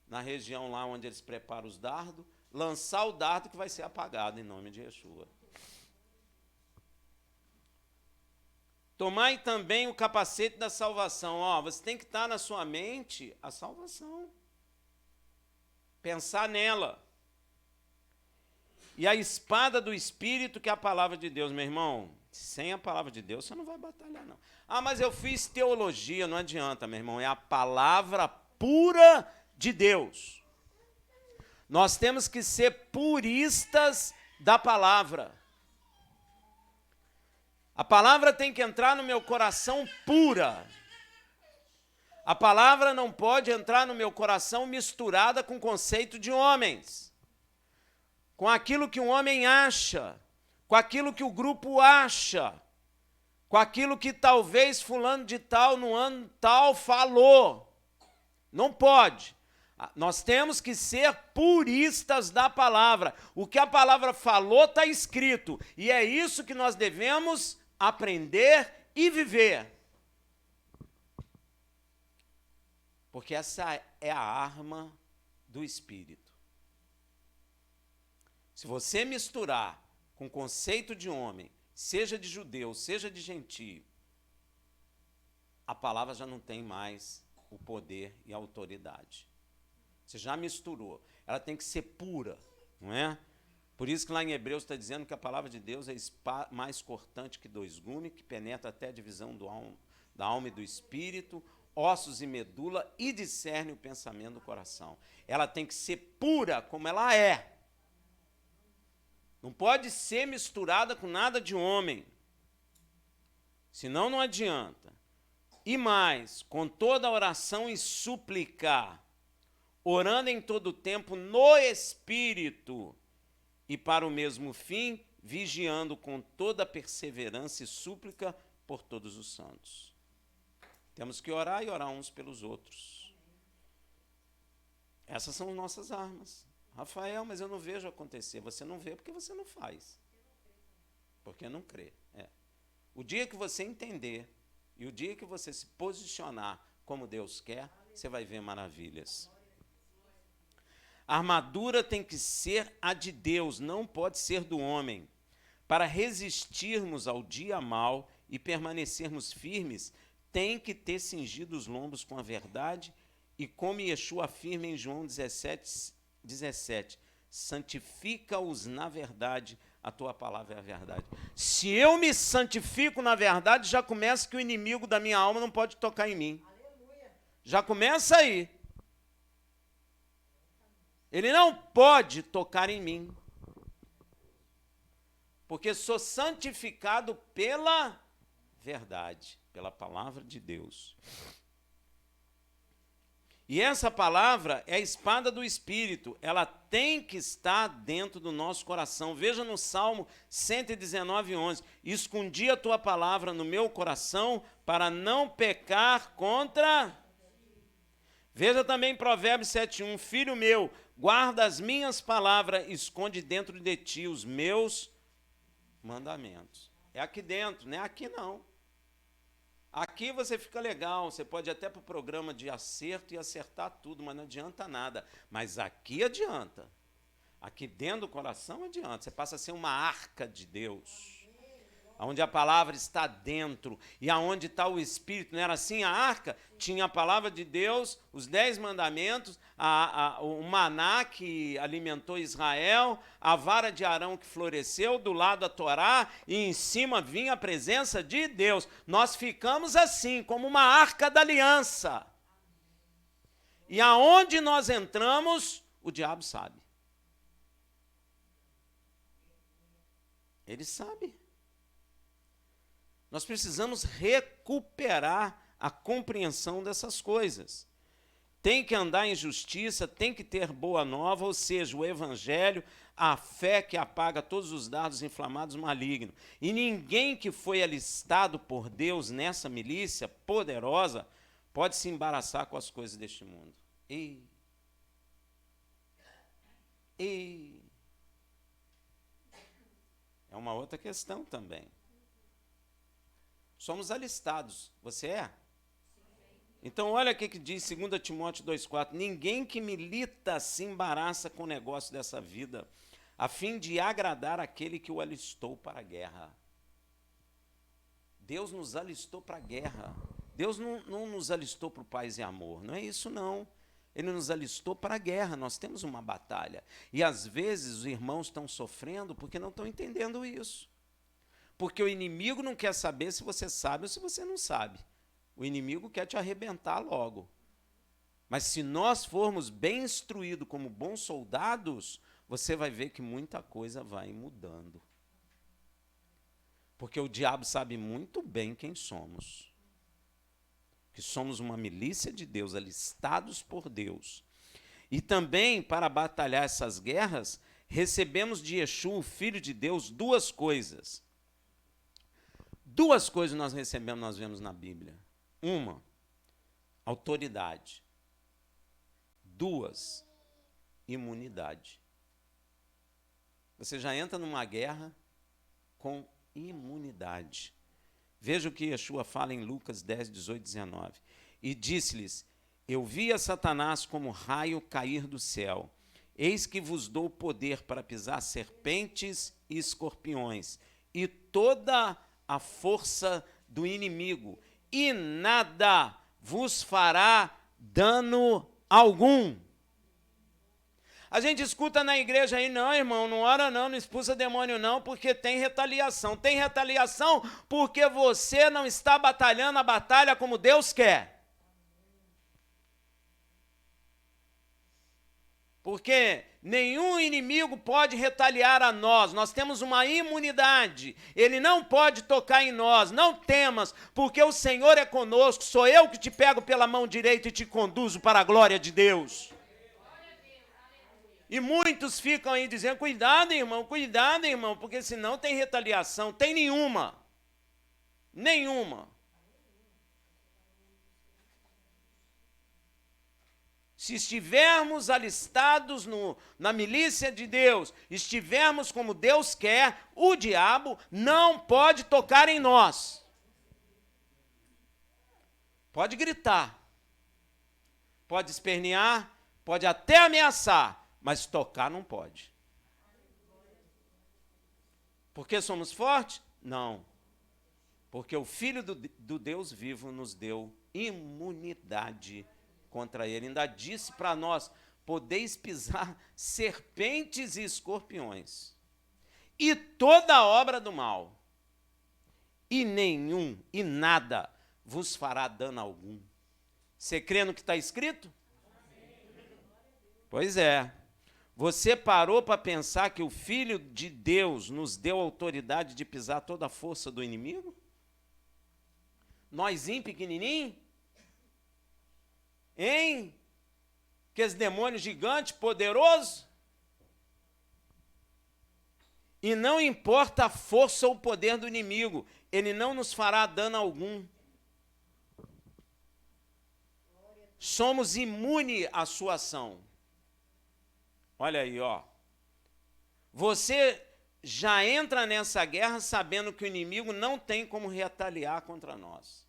na região lá onde eles preparam os dardos, lançar o dardo que vai ser apagado em nome de Yeshua. Tomai também o capacete da salvação. Você tem que estar na sua mente a salvação. Pensar nela. E a espada do Espírito, que é a palavra de Deus, meu irmão. Sem a palavra de Deus, você não vai batalhar, não. Mas eu fiz teologia, não adianta, meu irmão. É a palavra pura de Deus. Nós temos que ser puristas da palavra. A palavra tem que entrar no meu coração pura. A palavra não pode entrar no meu coração misturada com o conceito de homens, com aquilo que um homem acha, com aquilo que o grupo acha, com aquilo que talvez fulano de tal, no ano tal, falou. Não pode. Nós temos que ser puristas da palavra. O que a palavra falou está escrito. E é isso que nós devemos aprender e viver. Porque essa é a arma do Espírito. Se você misturar com o conceito de homem, seja de judeu, seja de gentio, a palavra já não tem mais o poder e a autoridade. Você já misturou. Ela tem que ser pura, não é? Por isso que lá em Hebreus está dizendo que a palavra de Deus é mais cortante que 2 gumes, que penetra até a divisão da alma e do espírito, ossos e medula, e discerne o pensamento do coração. Ela tem que ser pura como ela é. Não pode ser misturada com nada de homem. Senão não adianta. E mais, com toda oração e suplicar, orando em todo tempo no Espírito, e para o mesmo fim, vigiando com toda perseverança e súplica por todos os santos. Temos que orar e orar uns pelos outros. Essas são nossas armas. Rafael, mas eu não vejo acontecer. Você não vê porque você não faz. Porque não crê. O dia que você entender e o dia que você se posicionar como Deus quer, você vai ver maravilhas. A armadura tem que ser a de Deus, não pode ser do homem. Para resistirmos ao dia mau e permanecermos firmes, tem que ter cingido os lombos com a verdade, e como Yeshua afirma em João 17, santifica-os na verdade, a tua palavra é a verdade. Se eu me santifico na verdade, já começa que o inimigo da minha alma não pode tocar em mim. Aleluia. Já começa aí. Ele não pode tocar em mim, porque sou santificado pela verdade, pela palavra de Deus. E essa palavra é a espada do Espírito, ela tem que estar dentro do nosso coração. Veja no Salmo 119:11, escondi a tua palavra no meu coração para não pecar contra... Veja também Provérbios 7:1, filho meu, guarda as minhas palavras, esconde dentro de ti os meus mandamentos. É aqui dentro, não é aqui não. Aqui você fica legal, você pode ir até para o programa de acerto e acertar tudo, mas não adianta nada. Mas aqui adianta. Aqui dentro do coração adianta. Você passa a ser uma arca de Deus, onde a palavra está dentro, e aonde está o Espírito. Não era assim a arca? Tinha a palavra de Deus, os 10 mandamentos, o maná que alimentou Israel, a vara de Arão que floresceu, do lado a Torá, e em cima vinha a presença de Deus. Nós ficamos assim, como uma arca da aliança. E aonde nós entramos, o diabo sabe. Ele sabe. Nós precisamos recuperar a compreensão dessas coisas. Tem que andar em justiça, tem que ter boa nova, ou seja, o evangelho, a fé que apaga todos os dardos inflamados malignos. E ninguém que foi alistado por Deus nessa milícia poderosa pode se embaraçar com as coisas deste mundo. É uma outra questão também. Somos alistados. Você é? Então, olha o que diz 2 Timóteo 2,4. Ninguém que milita se embaraça com o negócio dessa vida, a fim de agradar aquele que o alistou para a guerra. Deus nos alistou para a guerra. Deus não nos alistou para o paz e amor. Não é isso, não. Ele nos alistou para a guerra. Nós temos uma batalha. E, às vezes, os irmãos estão sofrendo porque não estão entendendo isso. Porque o inimigo não quer saber se você sabe ou se você não sabe. O inimigo quer te arrebentar logo. Mas se nós formos bem instruídos como bons soldados, você vai ver que muita coisa vai mudando. Porque o diabo sabe muito bem quem somos. Que somos uma milícia de Deus, alistados por Deus. E também, para batalhar essas guerras, recebemos de Yeshua, o Filho de Deus, duas coisas. Duas coisas nós recebemos, nós vemos na Bíblia. Uma, autoridade. Duas, imunidade. Você já entra numa guerra com imunidade. Veja o que Yeshua fala em Lucas 10, 18, 19. E disse-lhes: eu via Satanás como raio cair do céu. Eis que vos dou poder para pisar serpentes e escorpiões, e toda a força do inimigo, e nada vos fará dano algum. A gente escuta na igreja aí, não, irmão, não ora não, não expulsa demônio não, porque tem retaliação. Tem retaliação porque você não está batalhando a batalha como Deus quer. Porque nenhum inimigo pode retaliar a nós. Nós temos uma imunidade. Ele não pode tocar em nós. Não temas, porque o Senhor é conosco. Sou eu que te pego pela mão direita e te conduzo para a glória de Deus. E muitos ficam aí dizendo, cuidado, irmão, porque senão tem retaliação. Tem nenhuma. Nenhuma. Se estivermos alistados na milícia de Deus, estivermos como Deus quer, o diabo não pode tocar em nós. Pode gritar, pode espernear, pode até ameaçar, mas tocar não pode. Porque somos fortes? Não. Porque o Filho do Deus vivo nos deu imunidade contra ele. Ainda disse para nós, podeis pisar serpentes e escorpiões, e toda a obra do mal, e nada vos fará dano algum. Você crê no que está escrito? Pois é. Você parou para pensar que o Filho de Deus nos deu autoridade de pisar toda a força do inimigo? Nósinho pequenininho? Hein? Que esse demônio gigante, poderoso? E não importa a força ou o poder do inimigo, ele não nos fará dano algum. Somos imunes à sua ação. Olha aí, ó. Você já entra nessa guerra sabendo que o inimigo não tem como retaliar contra nós.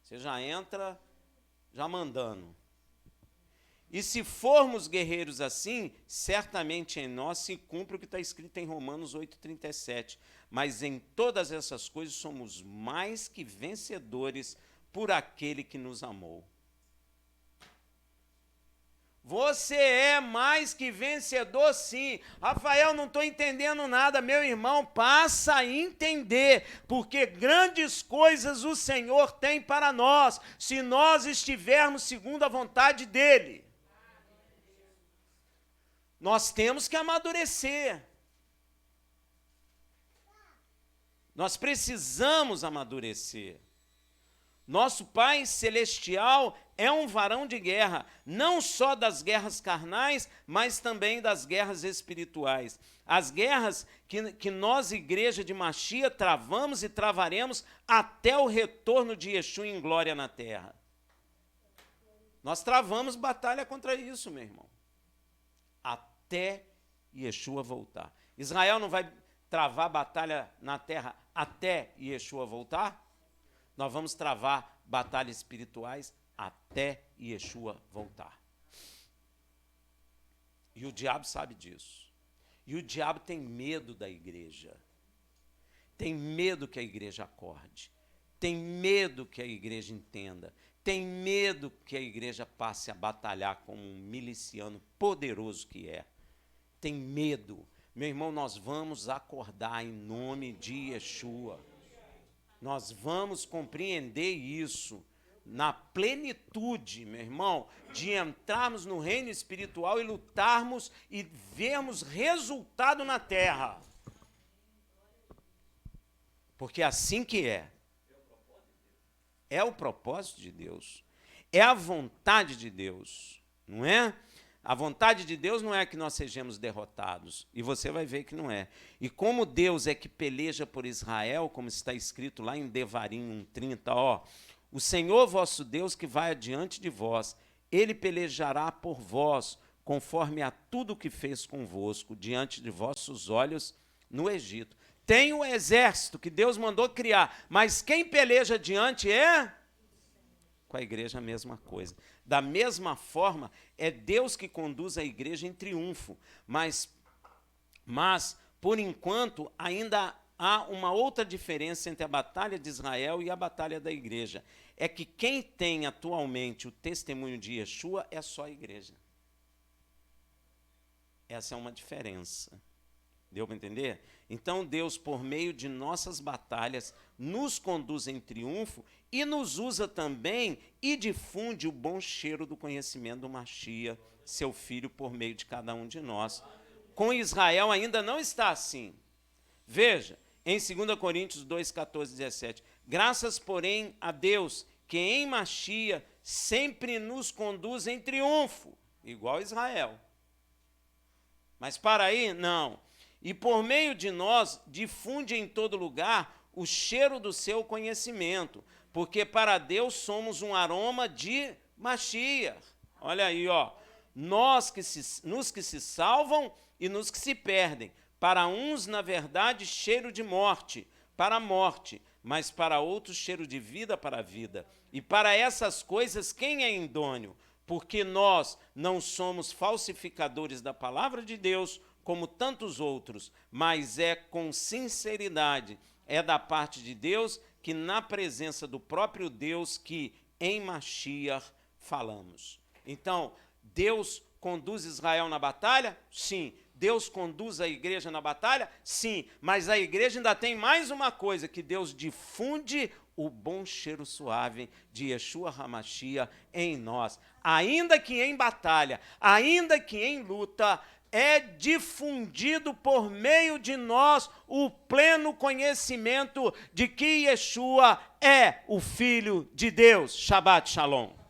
Você já entra já mandando. E se formos guerreiros assim, certamente em nós se cumpre o que está escrito em Romanos 8,37. Mas em todas essas coisas somos mais que vencedores por aquele que nos amou. Você é mais que vencedor, sim. Rafael, não estou entendendo nada. Meu irmão, passa a entender, porque grandes coisas o Senhor tem para nós, se nós estivermos segundo a vontade dEle. Nós temos que amadurecer. Nós precisamos amadurecer. Nosso Pai Celestial é um varão de guerra, não só das guerras carnais, mas também das guerras espirituais. As guerras que nós, igreja de Machia, travamos e travaremos até o retorno de Yeshua em glória na terra. Nós travamos batalha contra isso, meu irmão. Até Yeshua voltar. Israel não vai travar batalha na terra até Yeshua voltar? Nós vamos travar batalhas espirituais até Yeshua voltar. E o diabo sabe disso. E o diabo tem medo da igreja. Tem medo que a igreja acorde. Tem medo que a igreja entenda. Tem medo que a igreja passe a batalhar como um miliciano poderoso que é. Tem medo. Meu irmão, nós vamos acordar em nome de Yeshua. Nós vamos compreender isso, na plenitude, meu irmão, de entrarmos no reino espiritual e lutarmos e vermos resultado na terra. Porque é assim que é. É o propósito de Deus. É a vontade de Deus, não é? A vontade de Deus não é que nós sejamos derrotados. E você vai ver que não é. E como Deus é que peleja por Israel, como está escrito lá em Devarim 1:30, ó, o Senhor vosso Deus que vai adiante de vós, ele pelejará por vós, conforme a tudo que fez convosco, diante de vossos olhos no Egito. Tem o exército que Deus mandou criar, mas quem peleja diante é... Com a igreja a mesma coisa. Da mesma forma, é Deus que conduz a igreja em triunfo, mas por enquanto, ainda há uma outra diferença entre a batalha de Israel e a batalha da igreja. É que quem tem atualmente o testemunho de Yeshua é só a igreja. Essa é uma diferença. Deu para entender? Então Deus, por meio de nossas batalhas, nos conduz em triunfo e nos usa também e difunde o bom cheiro do conhecimento do Mashiach, seu Filho, por meio de cada um de nós. Com Israel ainda não está assim. Veja, em 2 Coríntios 2, 14 e 17. Graças, porém, a Deus, que em Mashiach sempre nos conduz em triunfo, igual Israel. Mas para aí, não. E por meio de nós, difunde em todo lugar o cheiro do seu conhecimento, porque para Deus somos um aroma de Mashiach. Olha aí, ó. Nos que se salvam e nos que se perdem. Para uns, na verdade, cheiro de morte, para a morte, mas para outros, cheiro de vida para a vida. E para essas coisas, quem é idôneo? Porque nós não somos falsificadores da palavra de Deus, como tantos outros, mas é com sinceridade, é da parte de Deus, que na presença do próprio Deus, que em Mashiach falamos. Então, Deus conduz Israel na batalha? Sim. Deus conduz a igreja na batalha? Sim. Mas a igreja ainda tem mais uma coisa, que Deus difunde o bom cheiro suave de Yeshua HaMashiach em nós. Ainda que em batalha, ainda que em luta, é difundido por meio de nós o pleno conhecimento de que Yeshua é o Filho de Deus. Shabbat Shalom.